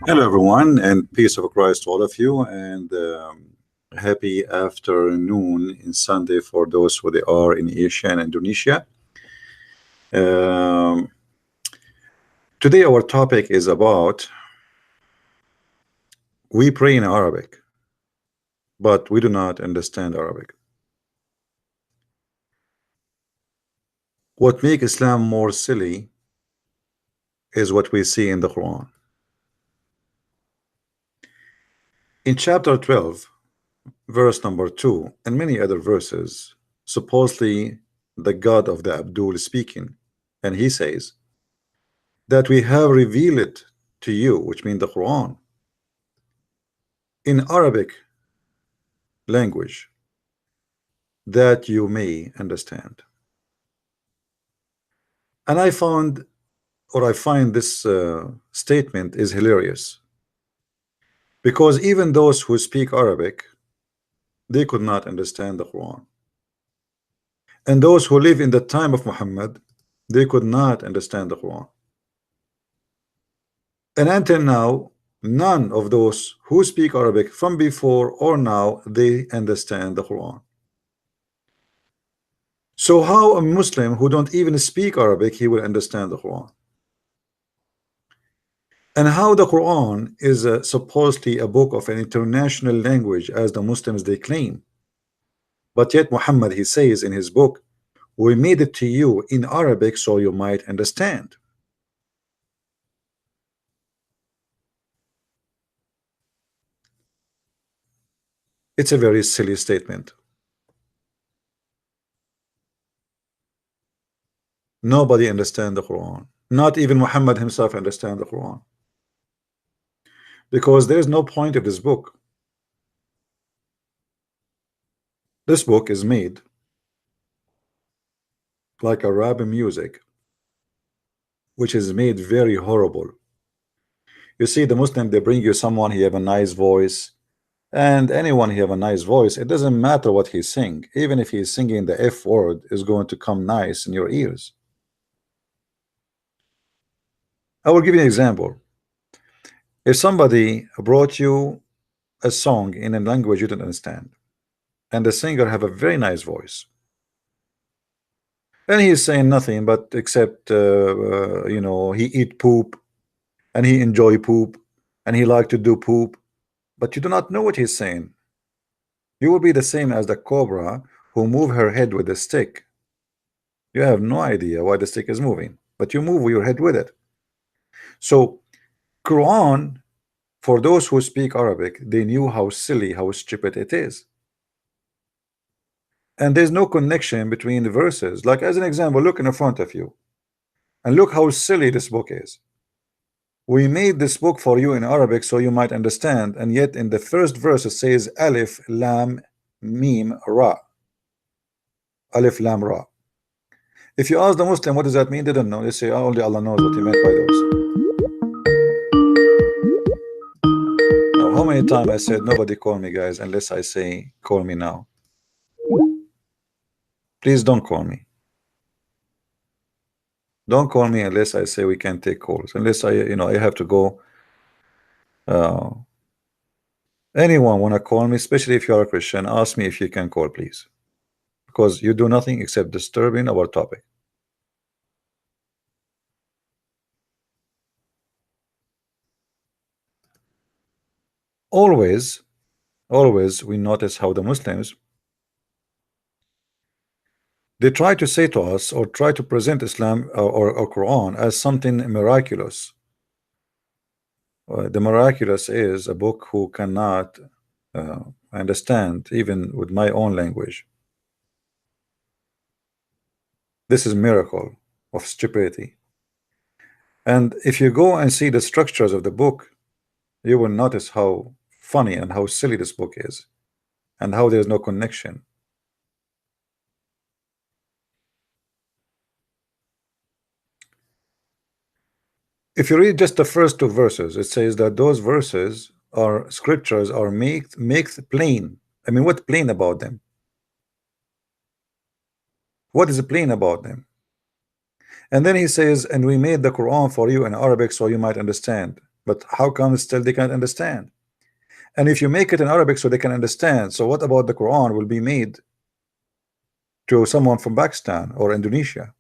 Hello, everyone, and peace of Christ to all of you, and happy afternoon in Sunday for those who they are in Asia and Indonesia. Um, Today, our topic is about we pray in Arabic, but we do not understand Arabic. What makes Islam more silly is what we see in the Quran. In chapter 12, verse number 2, and many other verses, supposedly the God of the Abdul is speaking, and he says that we have revealed it to you, which means the Quran, in Arabic language that you may understand. And I find this statement is hilarious, because even those who speak Arabic, they could not understand the Quran. And those who live in the time of Muhammad, they could not understand the Quran. And until now, none of those who speak Arabic from before or now, they understand the Quran. So how a Muslim who don't even speak Arabic, he will understand the Quran? And how the Quran is supposedly a book of an international language, as the Muslims they claim, but yet Muhammad, he says in his book, we made it to you in Arabic so you might understand. It's a very silly statement. Nobody understands the Quran. Not even Muhammad himself understands the Quran, because there is no point of this book. This book is made like Arabian music, which is made very horrible. You see, the Muslim, they bring you someone, he have a nice voice, and anyone he have a nice voice, it doesn't matter what he sing. Even if he's singing the F word, is going to come nice in your ears. I will give you an example. If somebody brought you a song in a language you don't understand, and the singer have a very nice voice, and he is saying nothing but except you know, he eat poop, and he enjoy poop, and he like to do poop, but you do not know what he's saying. You will be the same as the cobra who move her head with a stick. You have no idea why the stick is moving, but you move your head with it. So Quran, for those who speak Arabic, they knew how silly, how stupid it is. And there's no connection between the verses. Like, as an example, look in front of you and look how silly this book is. We made this book for you in Arabic so you might understand, and yet in the first verse it says Alif Lam Mim Ra. Alif Lam Ra. If you ask the Muslim what does that mean, they don't know. They say only Allah knows what he meant by those. Now, how many times I said nobody call me, guys, unless I say call me now. Please don't call me. Don't call me unless I say we can take calls. Unless I, you know, I have to go. Anyone want to call me, especially if you are a Christian, ask me if you can call, please, because you do nothing except disturbing our topic. Always we notice how the Muslims, they try to say to us or try to present Islam or Quran as something miraculous. The miraculous is a book who cannot understand even with my own language. This is miracle of stupidity. And if you go and see the structures of the book, you will notice how funny and how silly this book is, and how there's no connection. If you read just the first two verses, it says that those verses are scriptures are makes plain. I mean, what plain about them? What is plain about them? And then he says, and we made the Quran for you in Arabic so you might understand. But how come still they can't understand? And if you make it in Arabic so they can understand, so what about the Quran will be made to someone from Pakistan or Indonesia?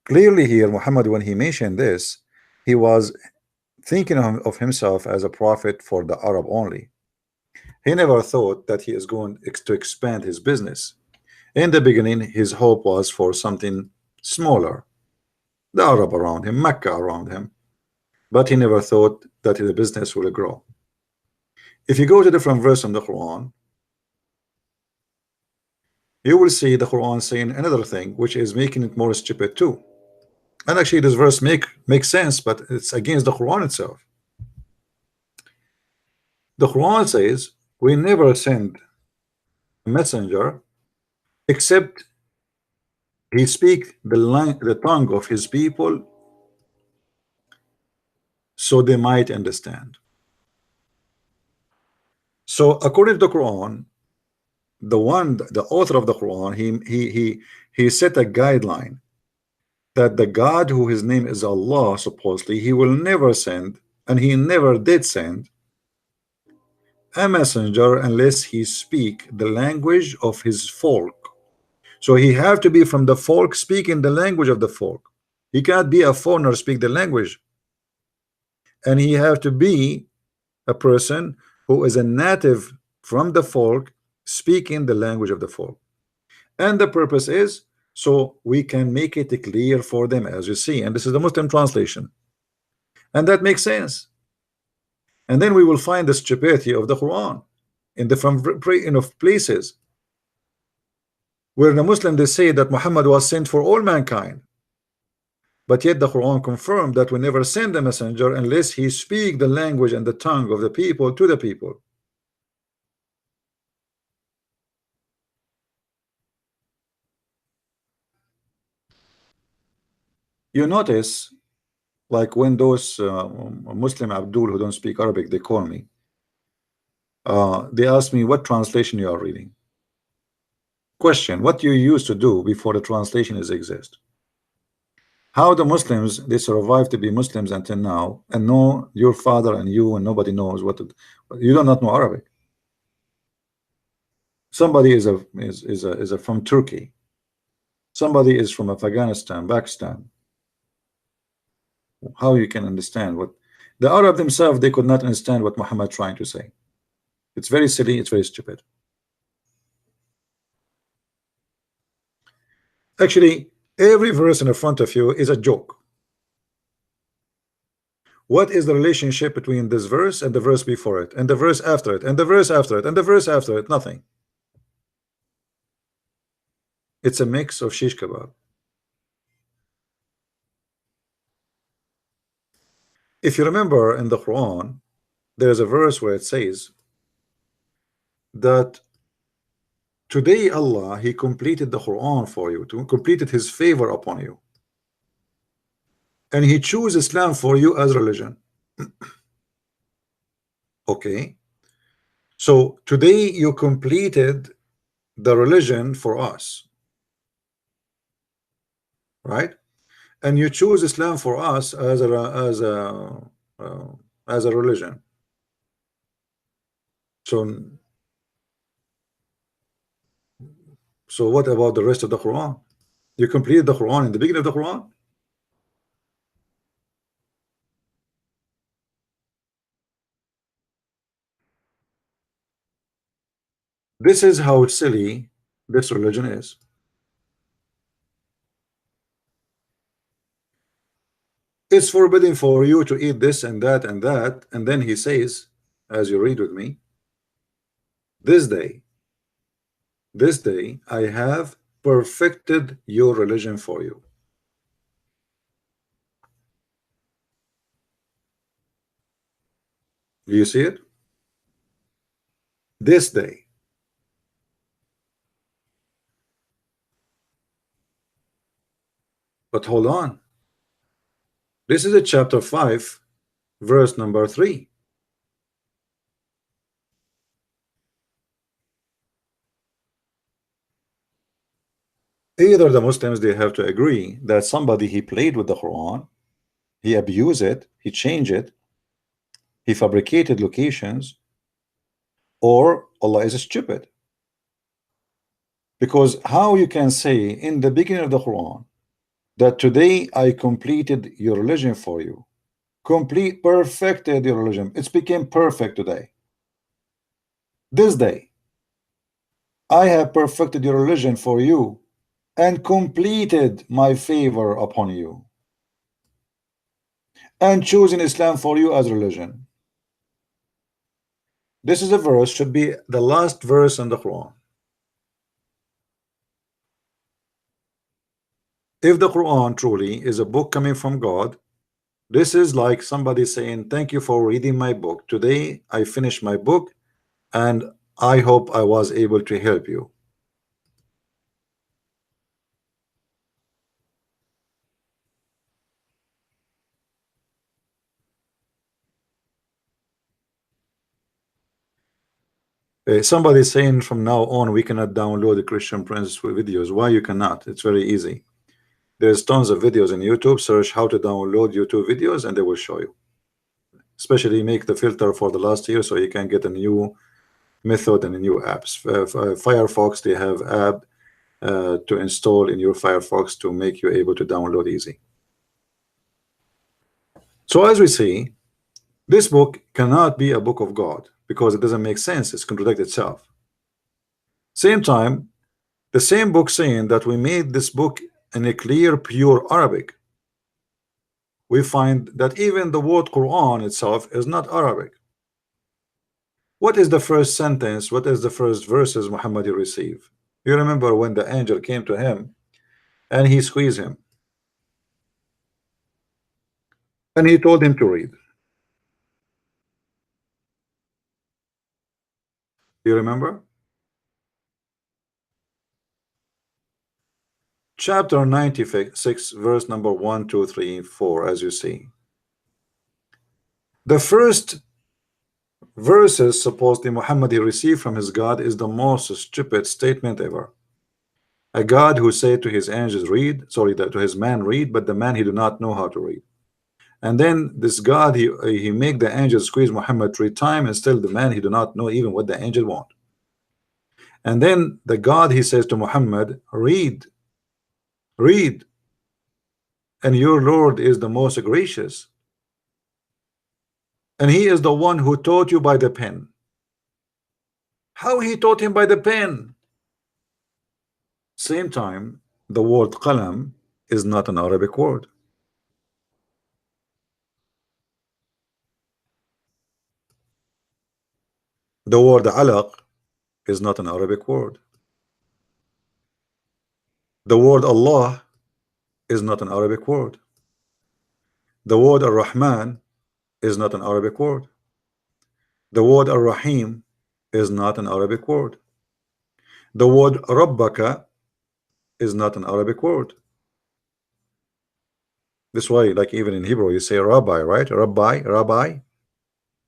Clearly here, Muhammad, when he mentioned this, he was thinking of himself as a prophet for the Arab only. He never thought that he is going to expand his business. In the beginning, his hope was for something smaller, the Arab around him, Mecca around him. But he never thought that the business will grow. If you go to different verse in the Quran, you will see the Quran saying another thing, which is making it more stupid too. And actually, this verse makes sense, but it's against the Quran itself. The Quran says, "We never send a messenger except he speak the tongue of his people, so they might understand." So, according to the Quran, the author of the Quran, he set a guideline that the God who his name is Allah, supposedly, he will never send, and he never did send a messenger unless he speak the language of his folk. So he have to be from the folk, speaking the language of the folk. He cannot be a foreigner speak the language, and he have to be a person who is a native from the folk, speaking the language of the folk. And the purpose is so we can make it clear for them, as you see. And this is the Muslim translation, and that makes sense. And then we will find the stupidity of the Quran in different places where the Muslim they say that Muhammad was sent for all mankind, but yet the Quran confirmed that we never send a messenger unless he speak the language and the tongue of the people to the people. You notice, like when those Muslim Abdul who don't speak Arabic, they call me. They ask me what translation you are reading. Question: what you used to do before the translation is exist? How the Muslims they survive to be Muslims until now, and know your father and you, and nobody knows what you do not know Arabic. Somebody is from Turkey. Somebody is from Afghanistan, Pakistan. How you can understand what the Arab themselves they could not understand what Muhammad trying to say? It's very silly. It's very stupid. Actually, every verse in front of you is a joke. What is the relationship between this verse and the verse before it, and the verse after it, and the verse after it, and the verse after it? Nothing. It's a mix of shish kebab. If you remember in the Quran, there's a verse where it says that today Allah he completed the Quran for you, to completed his favor upon you, and he chose Islam for you as religion. Okay, so today you completed the religion for us, right? And you choose Islam for us uh, as a religion. So what about the rest of the Quran? You completed the Quran in the beginning of the Quran. This is how silly this religion is. It's forbidden for you to eat this and that and that, and then he says, as you read with me, this day I have perfected your religion for you. Do you see it? This day. But hold on. This is a chapter 5, verse number 3. Either the Muslims they have to agree that somebody he played with the Quran, He abused it, he changed it, he fabricated locations, or Allah is stupid. Because how you can say in the beginning of the Quran that today I completed your religion for you, perfected your religion, it's became perfect today. This day I have perfected your religion for you and completed my favor upon you and choosing Islam for you as religion. This is a verse, should be the last verse in the Quran. If the Quran truly is a book coming from God, this is like somebody saying, thank you for reading my book. Today I finished my book and I hope I was able to help you. Somebody saying from now on we cannot download the Christian Prince videos. Why you cannot? It's very easy. There's tons of videos in YouTube. Search how to download YouTube videos and they will show you. Especially make the filter for the last year so you can get a new method and new apps. Firefox, they have app to install in your Firefox to make you able to download easy. So as we see, this book cannot be a book of God because it doesn't make sense. It's contradict itself. Same time, the same book saying that we made this book in a clear, pure Arabic. We find that even the word Quran itself is not Arabic. What is the first sentence? What is the first verses Muhammad received? You remember when the angel came to him and he squeezed him and he told him to read. You remember? Chapter 96, verse number 1, 2, 3, 4, as you see. The first verses supposedly Muhammad he received from his God is the most stupid statement ever. A God who said to his angels read, sorry, to his man read, but the man he do not know how to read. And then this God he make the angel squeeze Muhammad 3 times and still the man he do not know even what the angel want. And then the God he says to Muhammad, read, read, and your Lord is the most gracious. And he is the one who taught you by the pen. How he taught him by the pen? Same time, the word qalam is not an Arabic word. The word alaq is not an Arabic word. The word Allah is not an Arabic word. The word Ar-Rahman is not an Arabic word. The word Ar-Rahim is not an Arabic word. The word Rabbaka is not an Arabic word. This way, like even in Hebrew, you say Rabbi, right? Rabbi, Rabbi.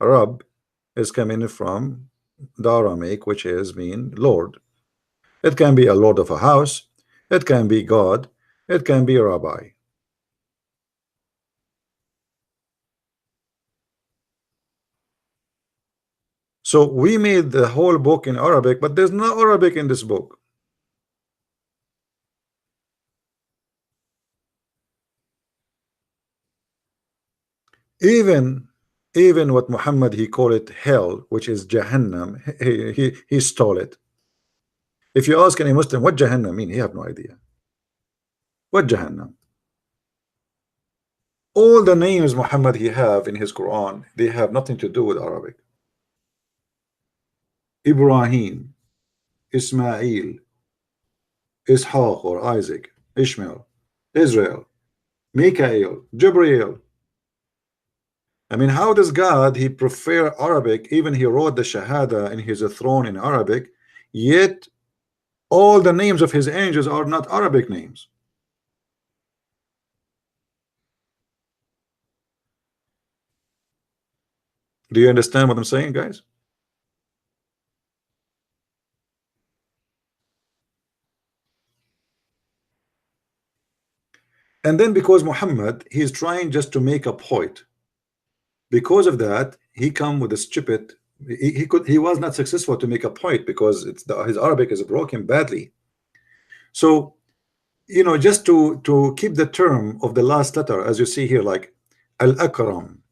Rab is coming from the Aramaic, which is mean Lord. It can be a lord of a house. It can be God. It can be a rabbi. So we made the whole book in Arabic, but there's no Arabic in this book. Even what Muhammad he called it hell, which is Jahannam, he stole it. If you ask any Muslim what Jahannam mean, he have no idea. What Jahannam? All the names Muhammad he have in his Quran, they have nothing to do with Arabic. Ibrahim, Ismail, Ishaq or Isaac, Ishmael, Israel, Mikael, Jibreel. I mean, how does God he prefer Arabic? Even he wrote the Shahada in his throne in Arabic, yet all the names of his angels are not Arabic names. Do you understand what I'm saying, guys? And then because Muhammad, he's trying just to make a point. Because of that, he come with a stupid. He was not successful to make a point because his Arabic is broken badly. So just to keep the term of the last letter, as you see here, like al-akram,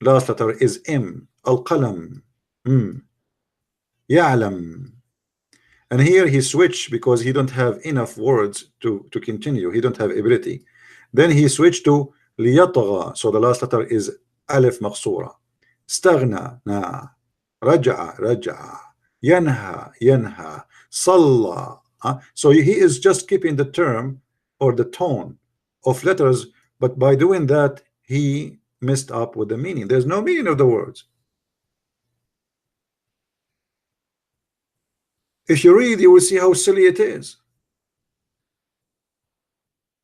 last letter is M. Al-qalam, ya'lam. And here he switched because he don't have enough words to continue. He don't have ability. Then he switched to liyatgha. So the last letter is alif maqsura. Staghna, na. Raja'a, raja'a. Yanha, yanha. Salla. So he is just keeping the term or the tone of letters, but by doing that he messed up with the meaning. There's no meaning of the words. If you read, you will see how silly it is.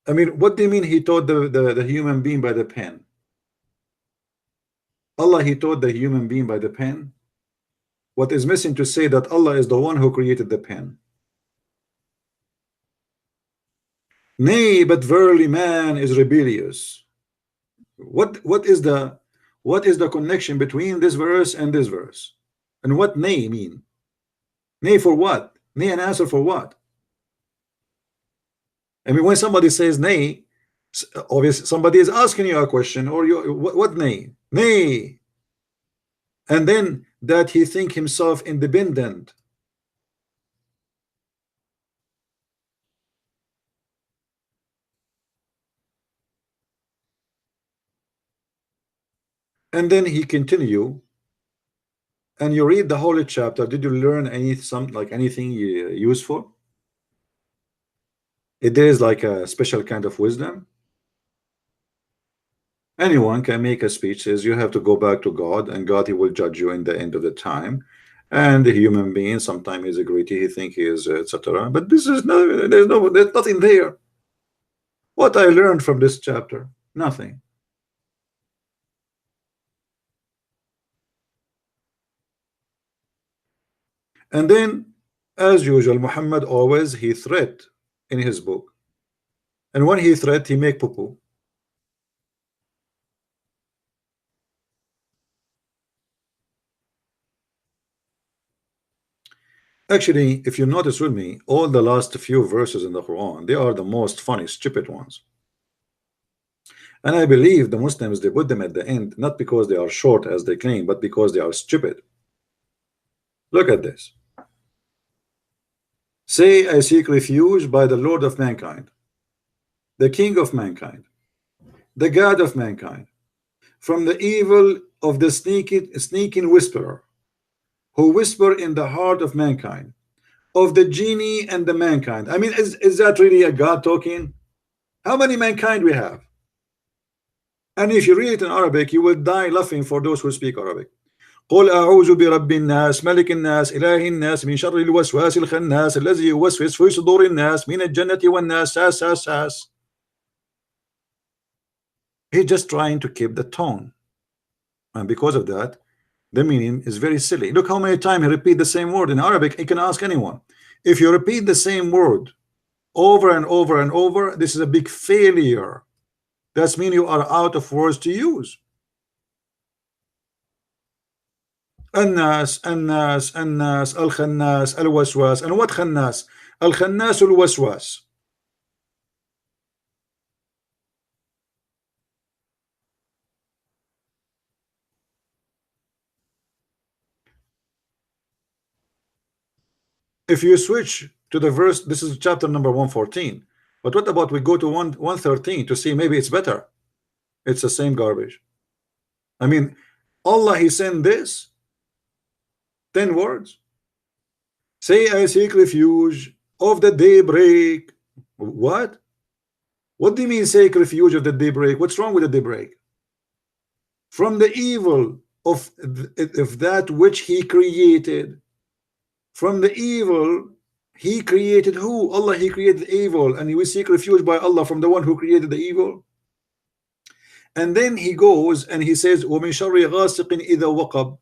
I mean, what do you mean he taught the human being by the pen? Allah, he taught the human being by the pen. What is missing to say that Allah is the one who created the pen? Nay, but verily man is rebellious. What is the connection between this verse and this verse? And what nay mean? Nay for what? Nay an answer for what? I mean, when somebody says nay, obviously somebody is asking you a question, or what nay? Nay. And then that he think himself independent. And then he continue, and you read the holy chapter. Did you learn anything useful? It is like a special kind of wisdom. Anyone can make a speech, says you have to go back to God, and God, he will judge you in the end of the time. And the human being sometimes is a greedy, he think he is, etc. But this is there's nothing there. What I learned from this chapter, nothing. And then, as usual, Muhammad always he threat in his book, and when he threat, he make poo-poo. Actually, if you notice with me, all the last few verses in the Quran, they are the most funny, stupid ones. And I believe the Muslims, they put them at the end, not because they are short as they claim, but because they are stupid. Look at this. Say, I seek refuge by the Lord of mankind, the King of mankind, the God of mankind, from the evil of the sneaking whisperer, who whisper in the heart of mankind, of the genie and the mankind. I mean, is that really a God talking? How many mankind we have? And if you read it in Arabic, you will die laughing for those who speak Arabic. قل أعوذ برب الناس ملك الناس إله الناس من شر الوسواس الخناس الذي يوسوس في صدور الناس من الجنة والناس. Sass. He's just trying to keep the tone, and because of that, the meaning is very silly. Look how many times he repeat the same word in Arabic. You can ask anyone. If you repeat the same word over and over and over, this is a big failure. That means you are out of words to use. الناس الناس الناس الخناس الوسواس. And what خناس? الخناس الوسواس. If you switch to the verse, this is chapter number 114. But what about we go to 113 to see maybe it's better? It's the same garbage. I mean, Allah, he sent this 10 words. Say, I seek refuge of the daybreak. What? What do you mean seek refuge of the daybreak? What's wrong with the daybreak? From the evil of that which he created. From the evil, he created who? Allah, he created evil, and we seek refuge by Allah from the one who created the evil. And then he goes and he says, وَمِن شَرِّ غَاسِقٍ إِذَا وَقَبْ.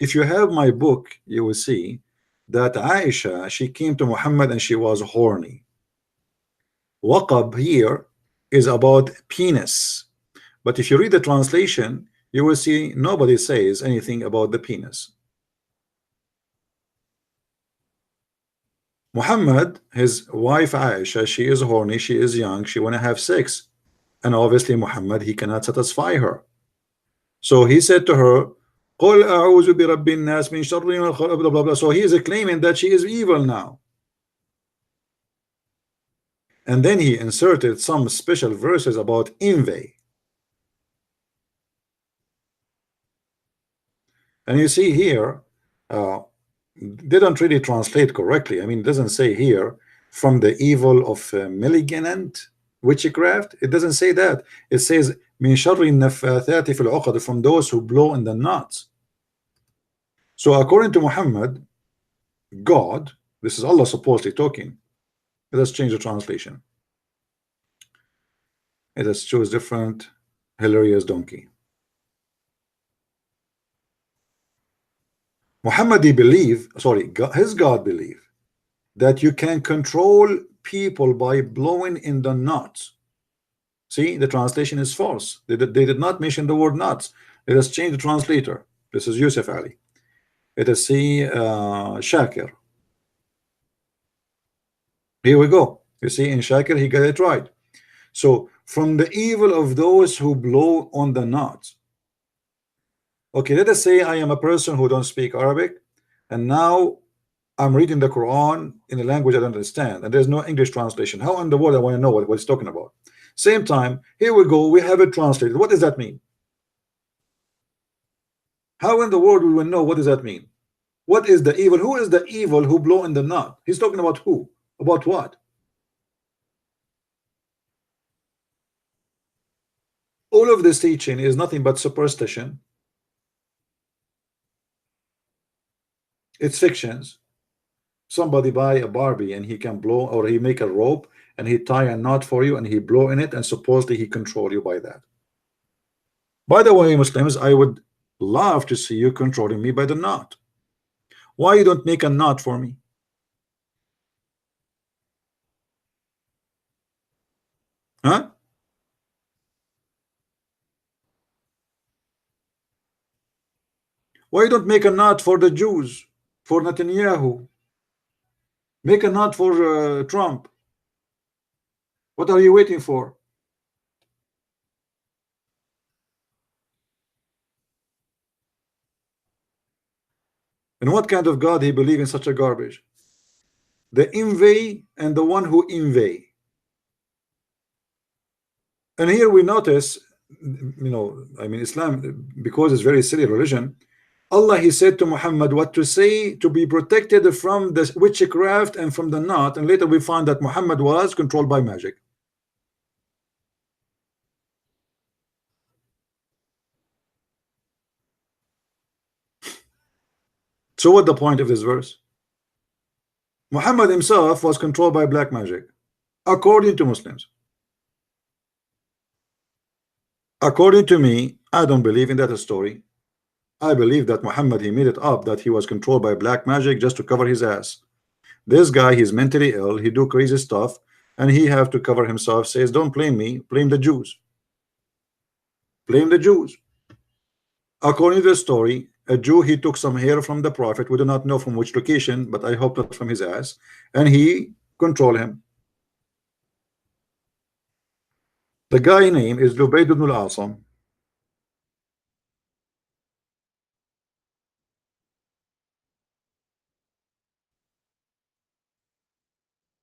If you have my book, you will see that Aisha, she came to Muhammad and she was horny. Waqab here is about penis, but if you read the translation, you will see nobody says anything about the penis. Muhammad, his wife Aisha, she is horny, she is young, she want to have sex, and obviously Muhammad, he cannot satisfy her. So he said to her, قل أعوذ برب الناس من شر ما خلق, blah, blah, blah. So he is claiming that she is evil now. And then he inserted some special verses about envy. And you see here, they don't really translate correctly. I mean, it doesn't say here from the evil of malignant witchcraft. It doesn't say that. It says min sharri naffathati fil uqad, from those who blow in the knots. So according to Muhammad, God, this is Allah supposedly talking. Let us change the translation. Let us choose different hilarious donkey. Muhammad believe, sorry, God, his God believe that you can control people by blowing in the knots. See, the translation is false. They did not mention the word knots. Let us change the translator. This is Yusuf Ali. Let us see Shakir. Here we go. You see, in Shakir he got it right. So from the evil of those who blow on the knots. Okay, let us say I am a person who don't speak Arabic, and now I'm reading the Quran in a language I don't understand, and there's no English translation. How in the world I want to know what it's talking about? Same time, here we go, we have it translated. What does that mean? How in the world we will know what does that mean? What is the evil? Who is the evil who blow in the knot? He's talking about who? About what? All of this teaching is nothing but superstition. It's fictions. Somebody buy a Barbie and he can blow, or he make a rope and he tie a knot for you and he blow in it, and supposedly he control you by that. By the way, Muslims, I would love to see you controlling me by the knot. Why you don't make a knot for me? Huh? Why you don't make a knot for the Jews, for Netanyahu? Make a knot for Trump. What are you waiting for? And what kind of God he believe in such a garbage? The envy and the one who envy. And here we notice, you know, I mean, Islam, because it's very silly religion, Allah, he said to Muhammad what to say to be protected from the witchcraft and from the knot, and later we find that Muhammad was controlled by magic. So what the point of this verse? Muhammad himself was controlled by black magic, according to Muslims. According to me, I don't believe in that story. I believe that Muhammad, he made it up that he was controlled by black magic just to cover his ass. This guy, he's mentally ill, he do crazy stuff, and he have to cover himself, says, don't blame me, blame the Jews. Blame the Jews. According to the story, a Jew, he took some hair from the Prophet, we do not know from which location, but I hope not from his ass, and he control him. The guy name is Lubayd ibn al-Asam.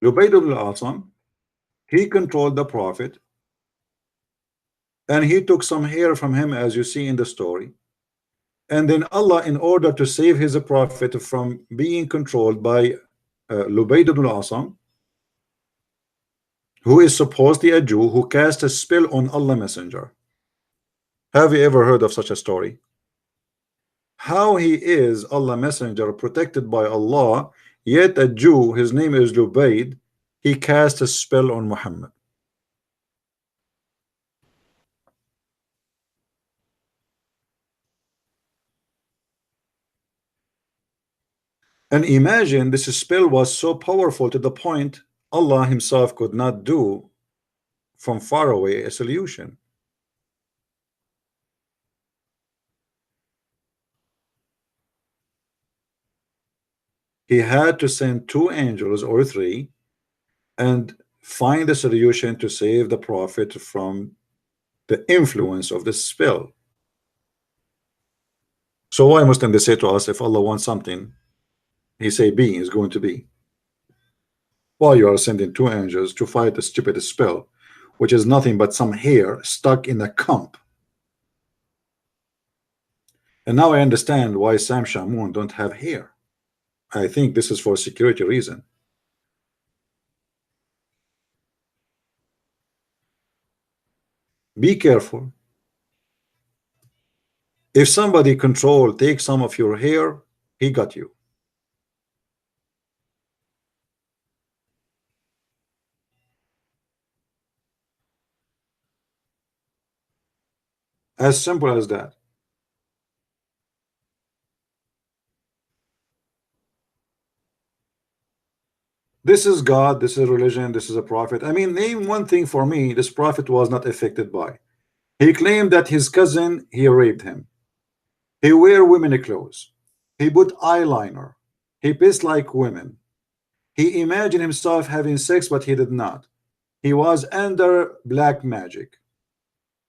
Lubayd ibn al-Asam, he controlled the Prophet, and he took some hair from him, as you see in the story. And then Allah, in order to save his Prophet from being controlled by Lubayd ibn al-Asam, who is supposedly a Jew who cast a spell on Allah Messenger. Have you ever heard of such a story? How he is Allah Messenger protected by Allah, yet a Jew, his name is Lubayd, he cast a spell on Muhammad. And imagine this spell was so powerful to the point Allah himself could not do from far away a solution. He had to send two angels or three and find a solution to save the prophet from the influence of the spell. So why Muslim they say to us, if Allah wants something, he say be is going to be. Why you are sending two angels to fight a stupid spell, which is nothing but some hair stuck in a comb. And now I understand why Sam Shamoun don't have hair. I think this is for security reason. Be careful. If somebody take some of your hair, he got you. As simple as that. This is God, this is religion, this is a prophet. I mean, name one thing for me this prophet was not affected by. He claimed that his cousin, he raped him. He wear women clothes. He put eyeliner. He pissed like women. He imagined himself having sex, but he did not. He was under black magic.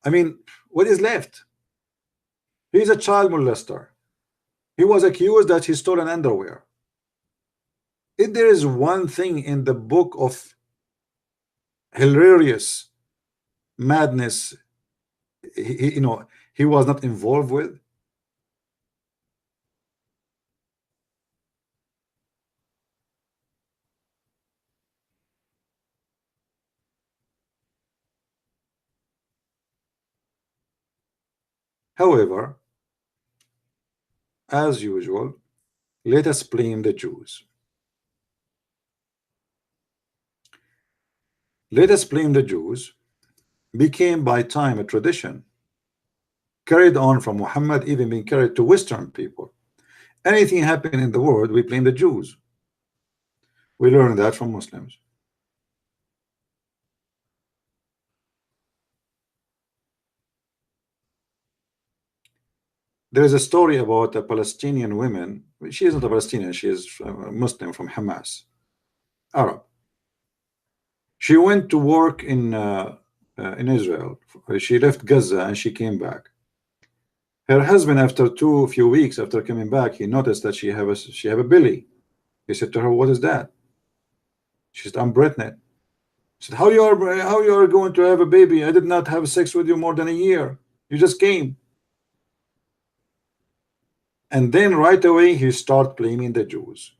I mean, what is left? He's a child molester. He was accused that he stole an underwear. If there is one thing in the book of hilarious madness, he was not involved with. However, as usual, let us blame the Jews. Let us blame the Jews. Became by time a tradition, carried on from Muhammad, even being carried to Western people. Anything happening in the world, we blame the Jews. We learn that from Muslims. There is a story about a Palestinian woman. She isn't a Palestinian, she is a Muslim from Hamas, Arab. She went to work in Israel. She left Gaza and she came back. Her husband, after few weeks after coming back, he noticed that she have a belly. He said to her, "What is that?" She said, "I'm pregnant." He said, how you are going to have a baby? I did not have sex with you more than a year. You just came. And then right away he started blaming the Jews.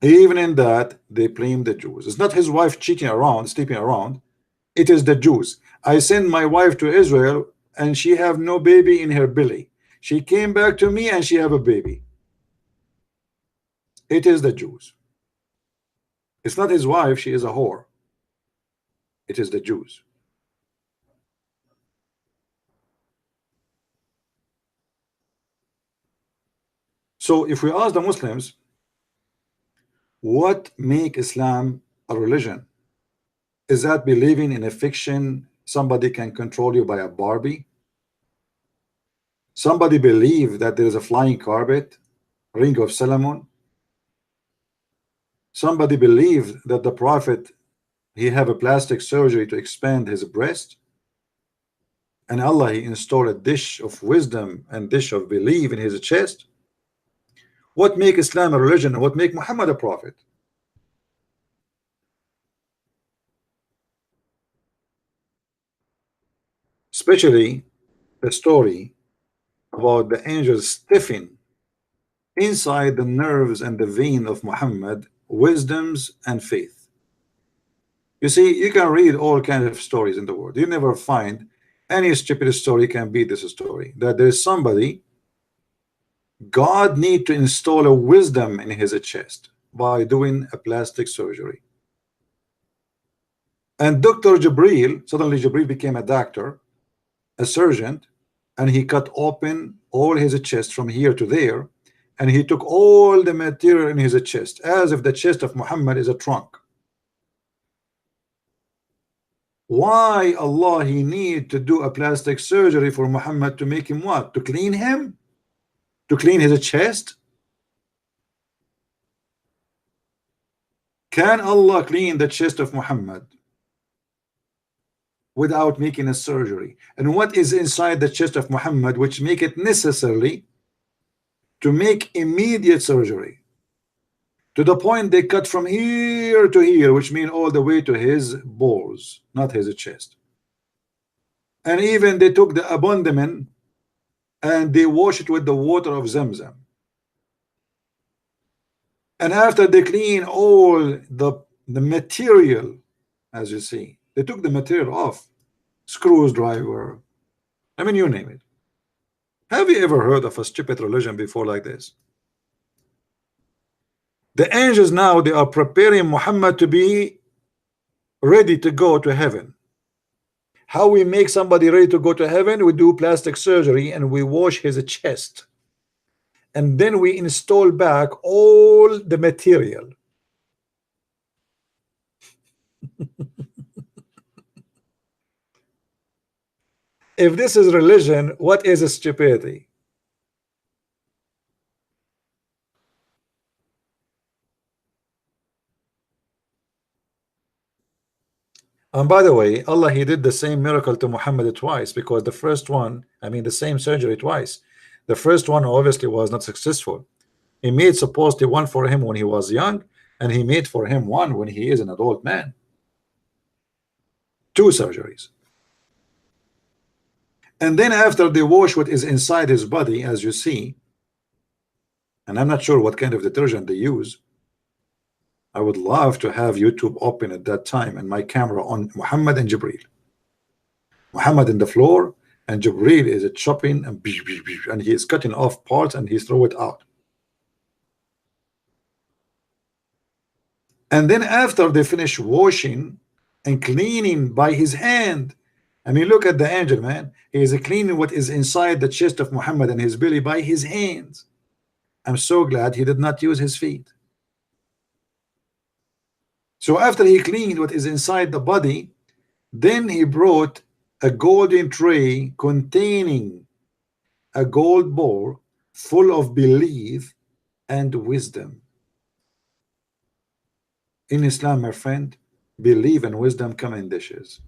Even in that, they blame the Jews. It's not his wife cheating around, sleeping around. It is the Jews. I sent my wife to Israel and she have no baby in her belly. She came back to me and she have a baby. It is the Jews. It's not his wife, she is a whore. It is the Jews. So if we ask the Muslims, what make Islam a religion? Is that believing in a fiction somebody can control you by a Barbie? Somebody believe that there is a flying carpet, ring of Solomon? Somebody believe that the prophet he have a plastic surgery to expand his breast, and Allah he installed a dish of wisdom and dish of belief in his chest? What make Islam a religion and what make Muhammad a prophet? Especially the story about the angels stiffing inside the nerves and the vein of Muhammad wisdoms and faith. You see, you can read all kinds of stories in the world. You never find any stupid story can beat this story. That there is somebody, God need to install a wisdom in his chest by doing a plastic surgery. And Dr. Jibril, suddenly Jibril became a doctor, a surgeon, and he cut open all his chest from here to there, and he took all the material in his chest as if the chest of Muhammad is a trunk. Why Allah he need to do a plastic surgery for Muhammad to make him what? To clean him? To clean his chest? Can Allah clean the chest of Muhammad without making a surgery? And what is inside the chest of Muhammad which make it necessary to make immediate surgery? To the point they cut from here to here, which mean all the way to his balls, not his chest. And even they took the abdomen and they wash it with the water of Zamzam. And after they clean all the material, as you see, they took the material off, screws, driver, I mean, you name it. Have you ever heard of a stupid religion before like this? The angels now, they are preparing Muhammad to be ready to go to heaven. How we make somebody ready to go to heaven? We do plastic surgery and we wash his chest, and then we install back all the material. If this is religion, what is stupidity? And by the way, Allah he did the same miracle to Muhammad twice, because the first one, I mean the same surgery twice. The first one obviously was not successful. He made supposedly one for him when he was young, and he made for him one when he is an adult man. Two surgeries. And then after they wash what is inside his body, as you see, and I'm not sure what kind of detergent they use. I would love to have YouTube open at that time and my camera on Muhammad and Jibreel. Muhammad in the floor, and Jibreel is chopping and he is cutting off parts and he throw it out. And then after they finish washing and cleaning by his hand, I mean, look at the angel, man. He is cleaning what is inside the chest of Muhammad and his belly by his hands. I'm so glad he did not use his feet. So after he cleaned what is inside the body, then he brought a golden tray containing a gold bowl full of belief and wisdom. In Islam, my friend, belief and wisdom come in dishes.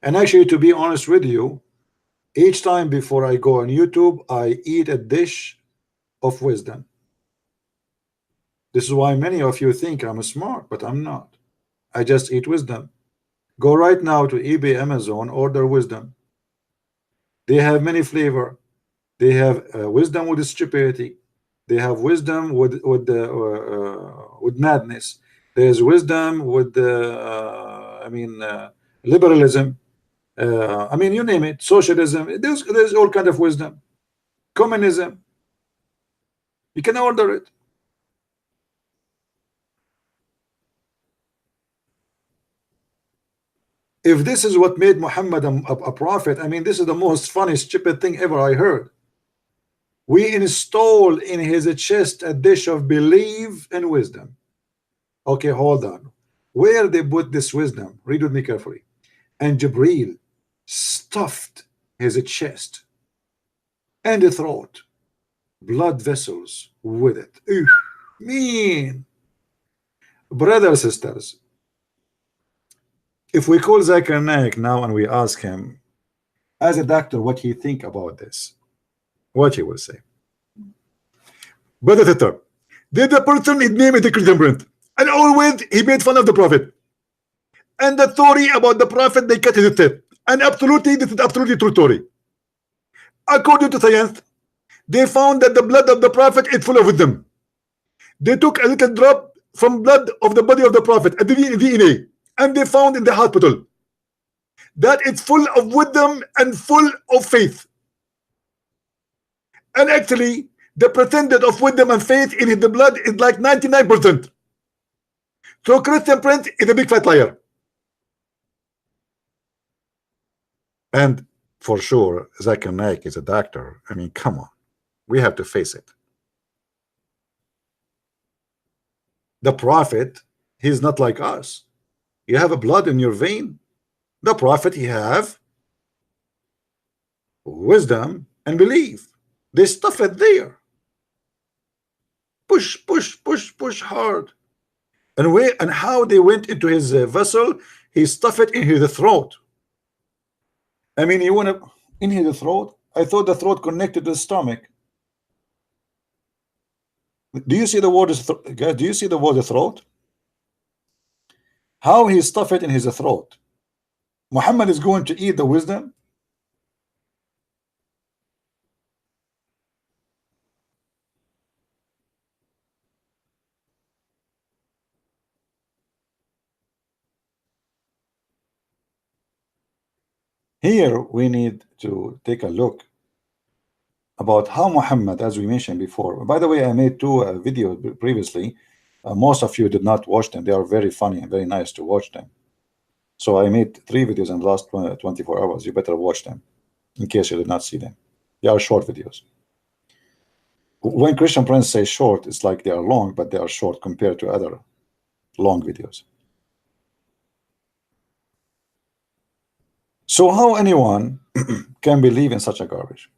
And actually, to be honest with you, each time before I go on YouTube, I eat a dish of wisdom. This is why many of you think I'm smart, but I'm not. I just eat wisdom. Go right now to eBay, Amazon, order wisdom. They have many flavor. They have wisdom with stupidity. They have wisdom with madness. There's wisdom with liberalism. I mean, you name it, socialism. There's all kind of wisdom. Communism. You can order it. If this is what made Muhammad a prophet, I mean, this is the most funny, stupid thing ever I heard. We install in his chest a dish of belief and wisdom. Okay, hold on. Where they put this wisdom? Read with me carefully. And Jibreel stuffed his chest and the throat, blood vessels with it. Ew, mean. Brothers, sisters, if we call Zakir Naik now and we ask him, as a doctor, what he think about this, what he will say. Brother Tata, did the person his name is the Christian print, and always he made fun of the prophet. And the story about the prophet, they cut his head. And absolutely, this is absolutely true story. According to science, they found that the blood of the prophet is full of wisdom. They took a little drop from blood of the body of the prophet, a DNA, and they found in the hospital that it's full of wisdom and full of faith. And actually, the percentage of wisdom and faith in the blood is like 99%. So Christian Prince is a big fat liar. And for sure, Zakir Naik is a doctor. I mean, come on. We have to face it. The prophet, he's not like us. You have a blood in your vein. The Prophet, he have wisdom and belief. They stuff it there. Push, push, push, push hard. And where and how they went into his vessel, he stuffed it in his throat. I mean, you want to in his throat? I thought the throat connected to the stomach. Do you see the word guys? Do you see the word throat? How he stuffed it in his throat? Muhammad is going to eat the wisdom. Here we need to take a look about how Muhammad, as we mentioned before. By the way, I made two videos previously. Most of you did not watch them. They are very funny and very nice to watch them. So I made 3 videos in the last 24 hours. You better watch them in case you did not see them. They are short videos. When Christian Prince says short, it's like they are long, but they are short compared to other long videos. So how anyone can believe in such a garbage?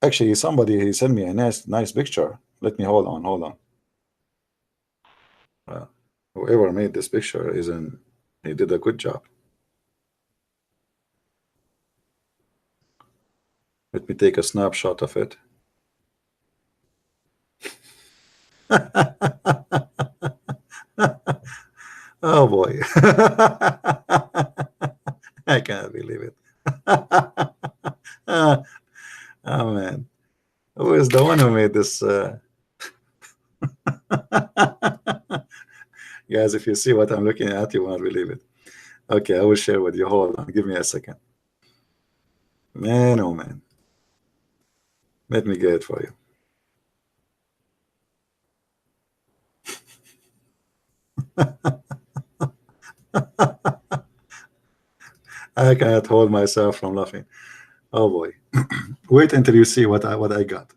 Actually, somebody he sent me a nice picture. Let me hold on. Whoever made this picture he did a good job. Let me take a snapshot of it. Oh boy. I can't believe it. Oh man. Who is the one who made this? Guys, if you see what I'm looking at, you won't believe it. Okay, I will share with you. Hold on, give me a second. Man, oh man. Let me get it for you. I cannot hold myself from laughing. Oh boy. Wait until you see what I got.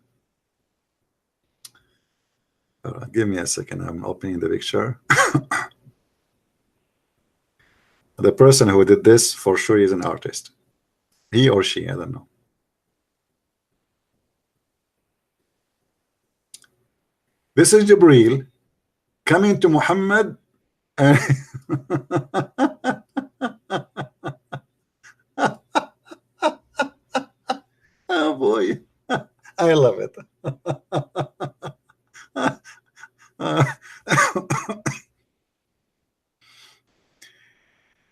Give me a second. I'm opening the picture. The person who did this for sure is an artist. He or she, I don't know. This is Jibreel coming to Muhammad and oh boy, I love it.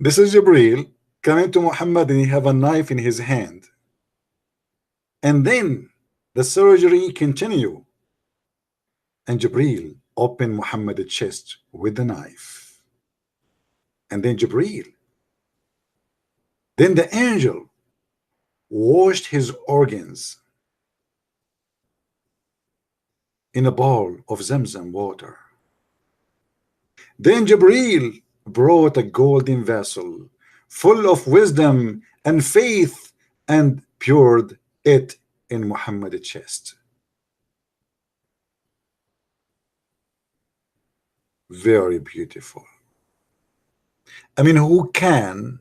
This is Jibreel coming to Muhammad and he have a knife in his hand. And then the surgery continue. And Jibreel opened Muhammad's chest with the knife. And then then the angel washed his organs in a bowl of Zamzam water. Then Jibreel brought a golden vessel full of wisdom and faith and poured it in Muhammad's chest. Very beautiful. I mean, who can?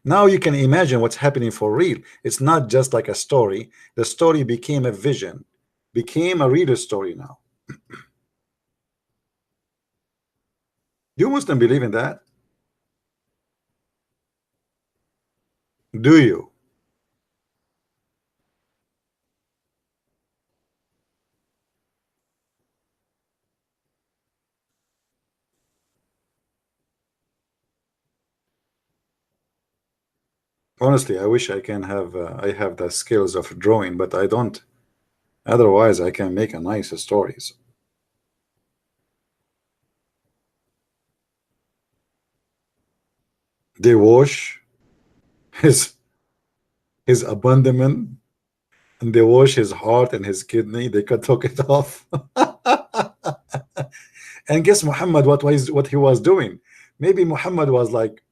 Now you can imagine what's happening for real. It's not just like a story. The story became a vision, became a real story now. You Muslims believe in that? Do you? Honestly, I wish I can have I have the skills of drawing, but I don't. Otherwise, I can make a nice stories. They wash his abandonment, and they wash his heart and his kidney. They could took it off. And guess Muhammad what he was doing? Maybe Muhammad was like,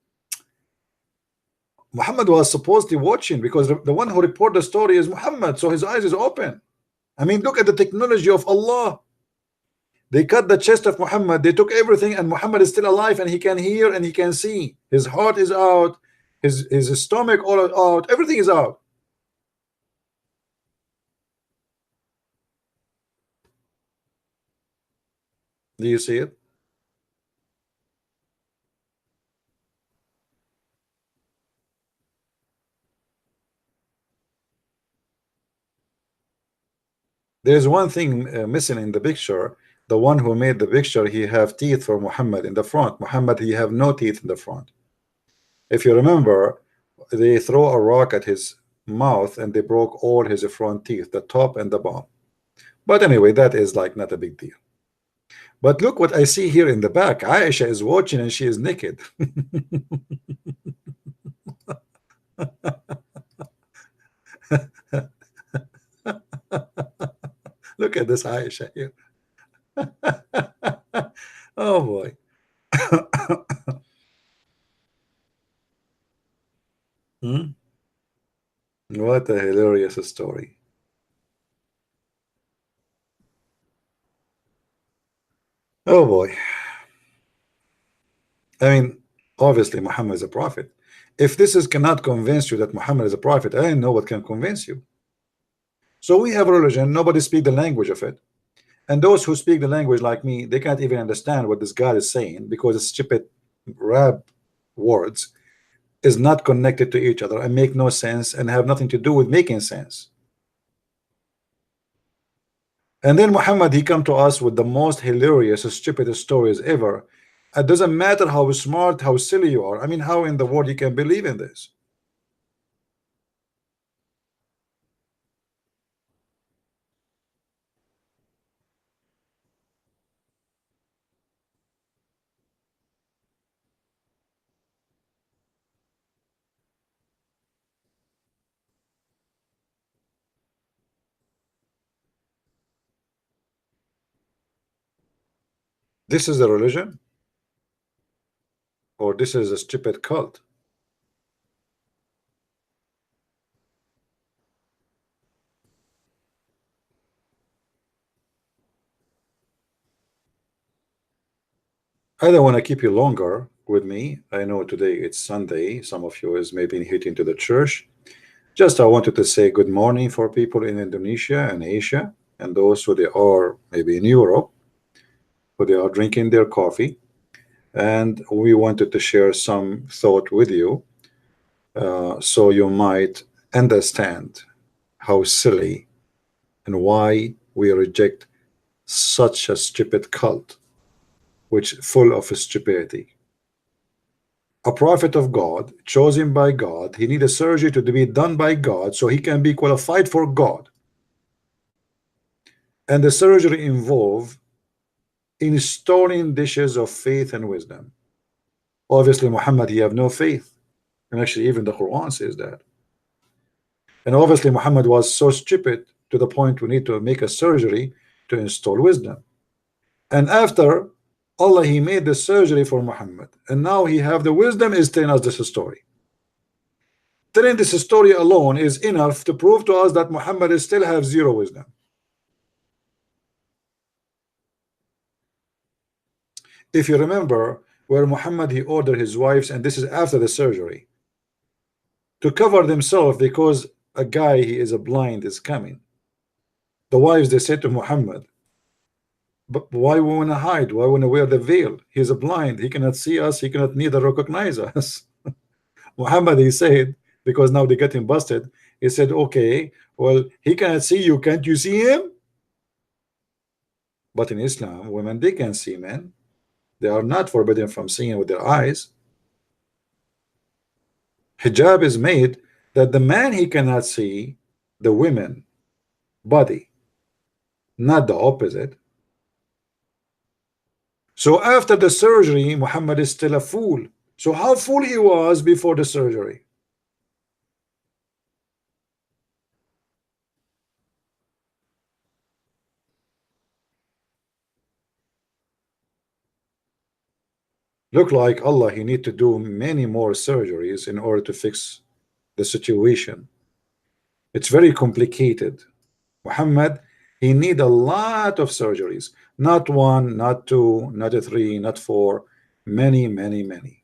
Muhammad was supposedly watching, because the one who reported the story is Muhammad, so his eyes is open. I mean, look at the technology of Allah. They cut the chest of Muhammad, they took everything, and Muhammad is still alive, and he can hear and he can see. His heart is out, his stomach all out, everything is out. Do you see it? There's one thing missing in the picture. The one who made the picture, he have teeth for Muhammad in the front. Muhammad, he have no teeth in the front. If you remember, they throw a rock at his mouth and they broke all his front teeth, the top and the bottom. But anyway, that is like not a big deal. But look what I see here in the back. Aisha is watching and she is naked. Look at this Aisha here. Oh boy. Hmm? What a hilarious story. Oh boy. I mean, obviously Muhammad is a prophet. If this is cannot convince you that Muhammad is a prophet, I don't know what can convince you. So we have a religion, nobody speak the language of it. And those who speak the language like me, they can't even understand what this God is saying, because it's stupid rap words is not connected to each other and make no sense and have nothing to do with making sense. And then Muhammad, he come to us with the most hilarious, stupid stories ever. It doesn't matter how smart, how silly you are. I mean, how in the world you can believe in this? This is a religion, or this is a stupid cult? I don't want to keep you longer with me. I know today it's Sunday. Some of you is maybe hitting to the church. Just I wanted to say good morning for people in Indonesia and Asia, and those who they are maybe in Europe, who they are drinking their coffee. And we wanted to share some thought with you, so you might understand how silly and why we reject such a stupid cult, which full of stupidity. A prophet of God, chosen by God, he need a surgery to be done by God so he can be qualified for God. And the surgery involve installing dishes of faith and wisdom. Obviously, Muhammad, he have no faith. And actually, even the Quran says that. And obviously, Muhammad was so stupid to the point we need to make a surgery to install wisdom. And after Allah, he made the surgery for Muhammad. And now he have the wisdom is telling us this story. Telling this story alone is enough to prove to us that Muhammad is still have zero wisdom. If you remember where Muhammad, he ordered his wives, and this is after the surgery, to cover themselves because a guy, he is a blind, is coming. The wives, they said to Muhammad, but why we want to hide? Why want to wear the veil? He's a blind, he cannot see us, he cannot neither recognize us. Muhammad, he said, because now they get him busted, he said, okay, well, he cannot see you, can't you see him? But in Islam, women, they can see men. They are not forbidden from seeing with their eyes. Hijab is made that the man, he cannot see the women body, not the opposite. So after the surgery, Muhammad is still a fool. So how fool he was before the surgery? Look like Allah, he need to do many more surgeries in order to fix the situation. It's very complicated. Muhammad, he need a lot of surgeries, not one, not two, not three, not four, many, many, many.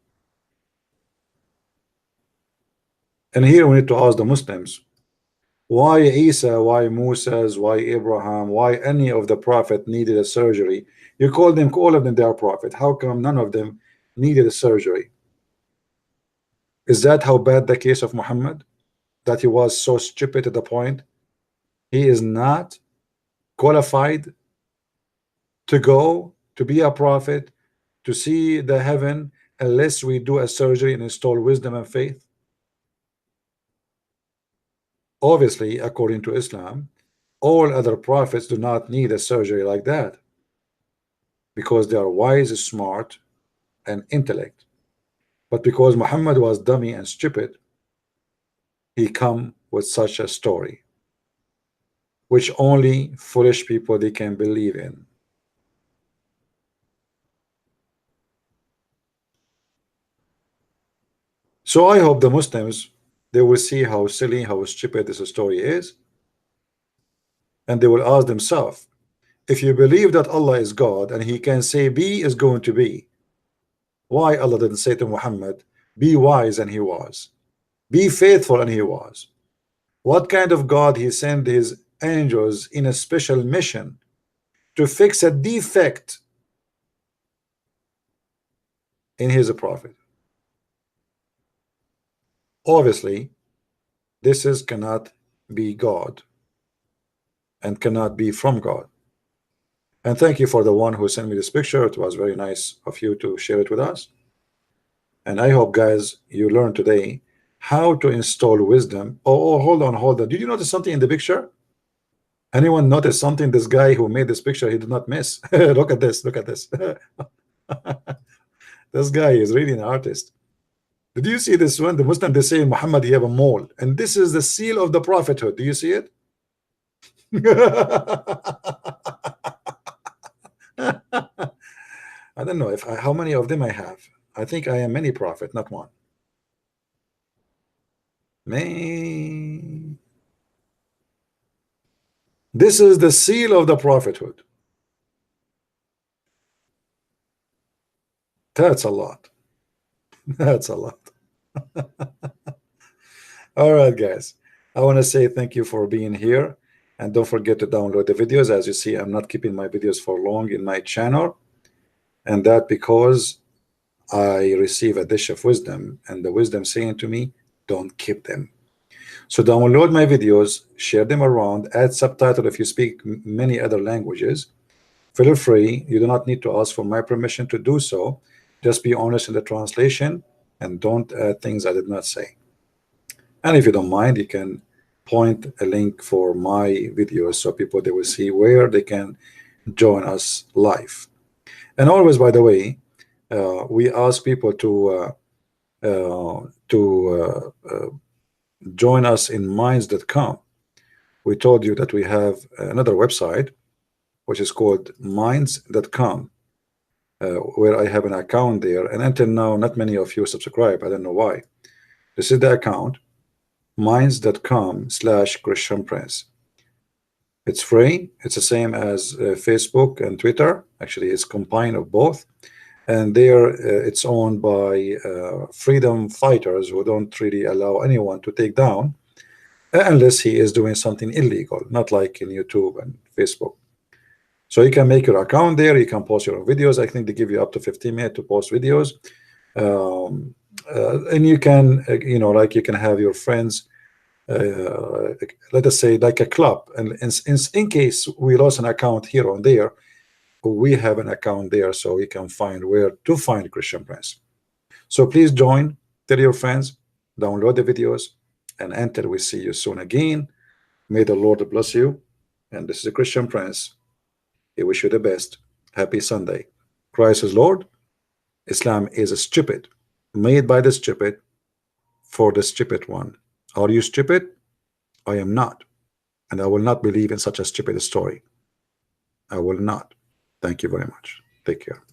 And here we need to ask the Muslims, why Isa, why Moses, why Abraham, why any of the prophet needed a surgery? You call them, all of them, they are prophet. How come none of them needed a surgery? Is that how bad the case of Muhammad? That he was so stupid to the point he is not qualified to go to be a prophet, to see the heaven, unless we do a surgery and install wisdom and faith? Obviously, according to Islam, all other prophets do not need a surgery like that because they are wise, smart, and intellect. But because Muhammad was dummy and stupid, he come with such a story, which only foolish people they can believe in. So I hope the Muslims, they will see how silly, how stupid this story is, and they will ask themselves, if you believe that Allah is God and he can say be is going to be, why Allah didn't say to Muhammad, be wise, and he was, be faithful, and he was? What kind of God he sent his angels in a special mission to fix a defect in his prophet? Obviously, this is cannot be God and cannot be from God. And thank you for the one who sent me this picture. It was very nice of you to share it with us. And I hope, guys, you learned today how to install wisdom. Oh, hold on, hold on. Did you notice something in the picture? Anyone notice something? This guy who made this picture, he did not miss. Look at this. Look at this. This guy is really an artist. Did you see this one? The Muslim, they say in Muhammad, he have a mole. And this is the seal of the prophethood. Do you see it? I don't know if how many of them I have. I think I am many prophet, not one. Man, this is the seal of the prophethood. That's a lot. That's a lot. All right, guys. I want to say thank you for being here. And don't forget to download the videos. As you see, I'm not keeping my videos for long in my channel. And that because I receive a dish of wisdom, and the wisdom saying to me, don't keep them. So download my videos, share them around, add subtitle if you speak many other languages. Feel free. You do not need to ask for my permission to do so. Just be honest in the translation and don't add things I did not say. And if you don't mind, you can point a link for my videos so people they will see where they can join us live. And always, by the way, we ask people to join us in minds.com. We told you that we have another website which is called minds.com, where I have an account there, and until now not many of you subscribe. I don't know why. This is the account, minds.com/Christian Prince. It's free. It's the same as Facebook and Twitter. Actually, it's combined of both. And there it's owned by freedom fighters who don't really allow anyone to take down unless he is doing something illegal, not like in YouTube and Facebook. So you can make your account there. You can post your own videos. I think they give you up to 15 minutes to post videos. And you can, you know, like you can have your friends, let us say like a club. And in case we lost an account here or there, we have an account there so you can find where to find Christian Prince. So please join, tell your friends, download the videos, and until we see you soon again, may the Lord bless you. And this is the Christian Prince. I wish you the best. Happy Sunday. Christ is Lord. Islam is stupid, made by the stupid, for the stupid one. Are you stupid? I am not. And I will not believe in such a stupid story. I will not. Thank you very much. Take care.